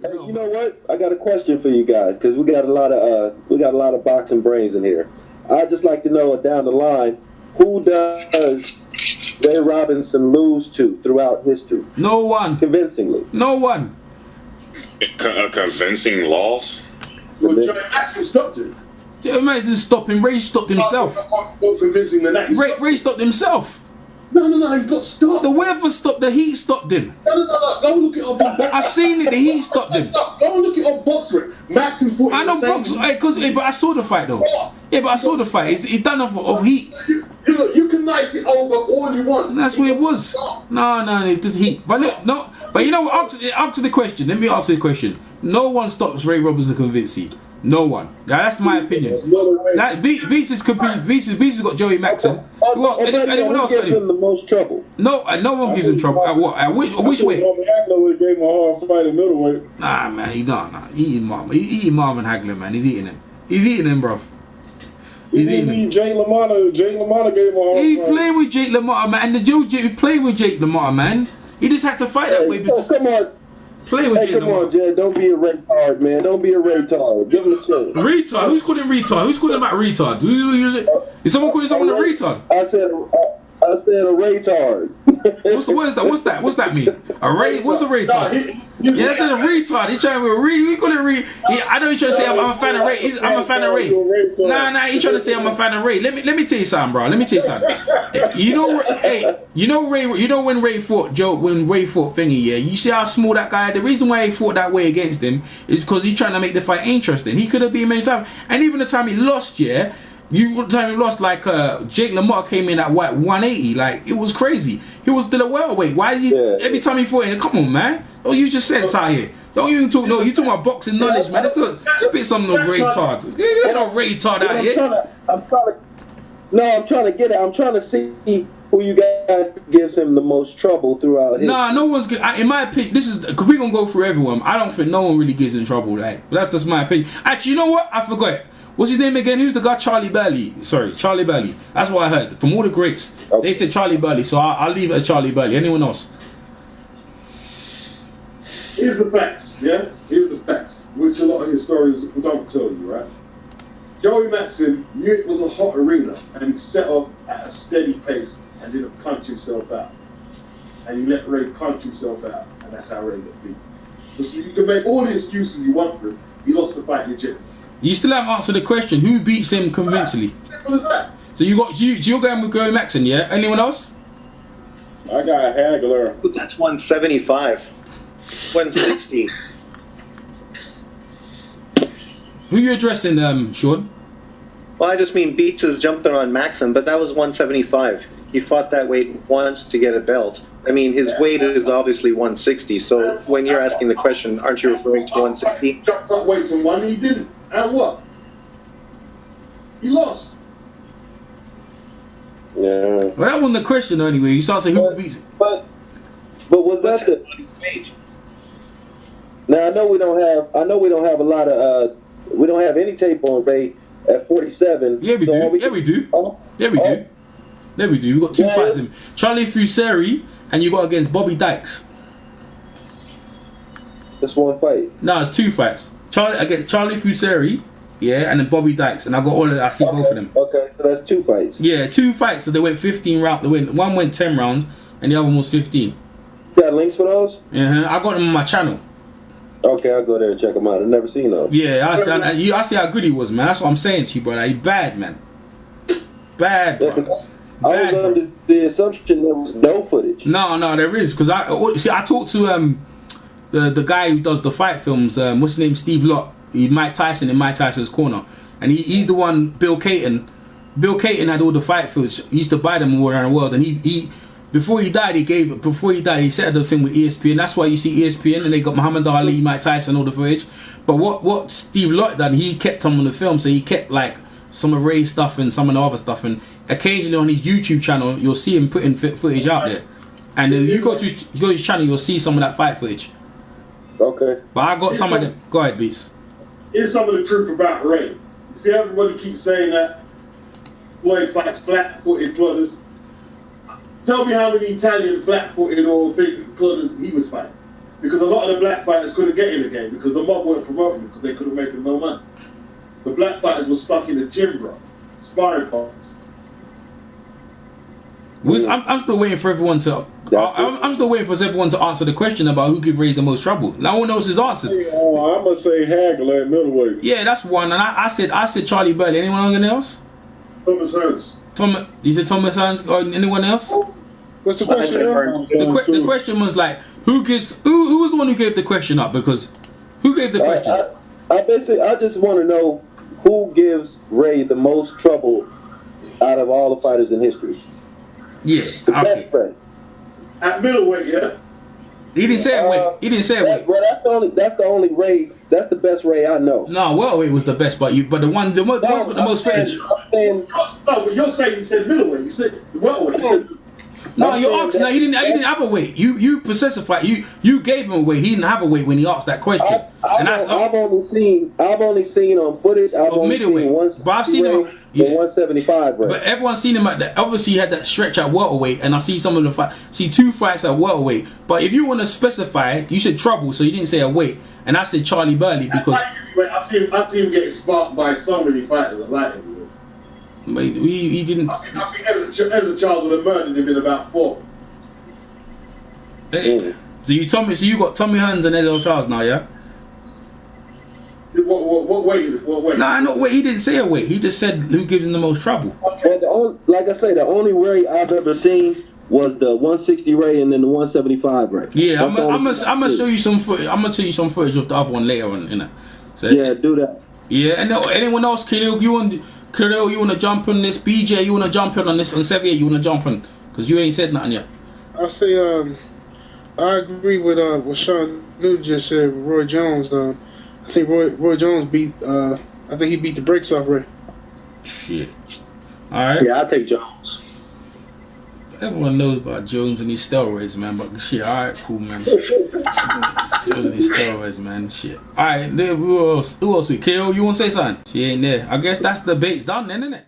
Hey, you know what? I got a question for you guys because we got a lot of boxing brains in here. I'd just like to know down the line, who does Ray Robinson lose to throughout history? No one. Convincingly. No one. A convincing loss? Well, Joey Maxim stopped him. Joey Maxim didn't stop him. Ray stopped himself. More convincing than that. Ray stopped himself. No, he got stopped. The weather stopped. The heat stopped him. No. Go look it up on box. I seen it. The heat stopped him. Go look it on BoxRec. Maxim fought. I know box. But I saw the fight though. Yeah, but I saw the fight. He done off of heat. You can nice it over all you want. And that's what it was. No, it's just heat. But look, no. But you know what? Answer the question. Let me answer the question. No one stops Ray Robinson convincing. No one. Now that's my opinion. That Beats is complete. Beats has got Joey Maxim. Anyone else got him the most trouble? No, no one gives him trouble. At what? At which way? Hagler would have gave him a hard fight in middleweight. Nah, man, he eating Marvin Hagler, man. He's eating him. He's eating him, bruv. He's eating him. Jake LaMotta gave him a hard fight. He playing with Jake LaMotta, man. And the Joe playing with Jake LaMotta, man. He just had to fight that way. But come on. Play with Jake come on, Jed. Don't be a retard, man. Don't be a retard. Give him a chance. Retard? Who's calling retard? Who's calling him out retard? Is someone calling someone a retard? I said a retard. What's that? What's that mean? What's a retard? Yeah, that's a retard. He trying to he call it I know he's trying to say I'm a fan of Ray. I'm a fan of Ray. Nah, he trying to say I'm a fan of Ray. Let me tell you something, bro. Let me tell you something. You know when Ray fought Thingy, yeah. You see how small that guy. The reason why he fought that way against him is because he's trying to make the fight interesting. He could have been many times, and even the time he lost, yeah. Like Jake LaMotta came in at 180, like it was crazy. He was still a welterweight. Why is he every time he fought in? Come on, man. Oh, you just said out here. Don't even talk. No, you talking about boxing knowledge, man. Let's spit some no retard. You're not retard out here. I'm trying to get it. I'm trying to see who you guys gives him the most trouble throughout. Nah, no one's good. In my opinion, this is because we're gonna go through everyone. I don't think no one really gives him trouble. Like, but that's just my opinion. Actually, you know what? I forgot. What's his name again? Who's the guy? Charlie Burley. Sorry, Charlie Burley. That's what I heard. From all the greats, they said Charlie Burley. So I'll leave it as Charlie Burley. Anyone else? Here's the facts, yeah? Here's the facts, which a lot of historians don't tell you, right? Joey Maxim knew it was a hot arena, and he set off at a steady pace and didn't punch himself out. And he let Ray punch himself out, and that's how Ray got beat. So you can make all the excuses you want for him. He lost the fight legit. You still haven't answered the question. Who beats him convincingly? Simple as that. So you're going with Joey Maxim, yeah? Anyone else? I got Hagler. That's 175. 160. Who you addressing, Sean? Well, I just mean Beats is jumping on Maxim, but that was 175. He fought that weight once to get a belt. I mean, his weight is obviously 160. So when you're asking the question, aren't you referring to 160? He dropped up weights and won. He didn't. And what? He lost. Yeah. Well, that wasn't the question anyway. You start saying who beats it. But was that the? Now I know we don't have a lot of. We don't have any tape on Ray at 47. Yeah, we do. Yeah, we do. Yeah, we do. There we do. We've got two fights in. Charlie Fuseri and you got against Bobby Dykes. That's one fight. No, it's two fights. Charlie Fuseri, yeah, and then Bobby Dykes. And I got all of I see both of them. Okay, so that's two fights. Yeah, two fights. So they went 15 rounds. One went 10 rounds and the other one was 15. You got links for those? I got them on my channel. Okay, I'll go there and check them out. I've never seen those. Yeah, I see how good he was, man. That's what I'm saying to you, brother. He bad, man. Bad, bro. I was under the assumption there was no footage. No, there is, because I talked to the guy who does the fight films. What's his name? Steve Lott. He's Mike Tyson in Mike Tyson's corner, and he's the one. Bill Caton had all the fight films. He used to buy them all around the world, and he before he died, he set the thing with ESPN. That's why you see ESPN, and they got Muhammad Ali, Mike Tyson, all the footage. But what Steve Lott done, he kept some on the film, so he kept like some of Ray's stuff and some of the other stuff, and occasionally on his YouTube channel you'll see him putting footage out there, and you go to his channel, you'll see some of that fight footage. Okay. But I got some of them. Go ahead, Beast. Here's some of the truth about Ray. You see, everybody keeps saying that Floyd fights flat-footed plotters. Tell me how many Italian flat-footed or fake plotters he was fighting. because a lot of the black fighters couldn't get in the game because the mob weren't promoting them because they couldn't make them no money. The black fighters were stuck in the gym, bro, sparring partners. I'm still waiting for everyone to. I'm still waiting for everyone to answer the question about who could raise the most trouble. No one else has answered. I'm gonna say Hagler at middleweight. Yeah, that's one. And I said Charlie Burley. Anyone else? Thomas Hearns. You said Thomas Hearns or anyone else? What's the question? The question was like, who was the one who gave the question up? Because who gave the question? I just want to know who gives Ray the most trouble out of all the fighters in history. Yeah. Okay. At middleweight, yeah. He didn't say weight. He didn't say weight. Well, that's the only Ray. That's the best Ray I know. No, welterweight was the best, but the ones with the most footage. No, but you're saying he said middleweight. You said welterweight. You said. No, you asked. No, he didn't have a weight. You specified. You gave him a weight. He didn't have a weight when he asked that question. I've only seen on footage. I've only middleweight. Seen but I've seen him. Yeah. 175. Right? But everyone's seen him at that. Obviously, he had that stretch at welterweight, and I see some of the see 2 fights at welterweight. But if you want to specify, you said trouble, so you didn't say a weight, and I said Charlie Burley because I see him getting sparked by so many fighters at light heavyweight. He didn't. I mean, as a child, would have murdered him in about 4. Hey, so you got Tommy Hearns and Ezel Charles now, yeah? What weight is it? What weight? No, no, wait. He didn't say a weight. He just said who gives him the most trouble. Okay. Well, like I say, the only Ray I've ever seen was the 160 Ray and then the 175 Ray. Yeah, I'm gonna show you some footage. I'm gonna show you some footage of the other one later on, you know. So, yeah, do that. Yeah, and anyone else, Khalil, you want to jump on this? BJ, you want to jump in on this? On Sevier, you want to jump in? Because you ain't said nothing yet. I say, I agree with what Sean New just said. Roy Jones. I think Roy Jones beat. I think he beat the brakes off Ray. Shit. All right. Yeah, I'll take Jones. Everyone knows about Jones and his steroids, man. But shit, all right, cool, man. Jones and his steroids, man. Shit. All right, who else? We kill. You want to say something? She ain't there. I guess that's the debate's done, then, isn't it?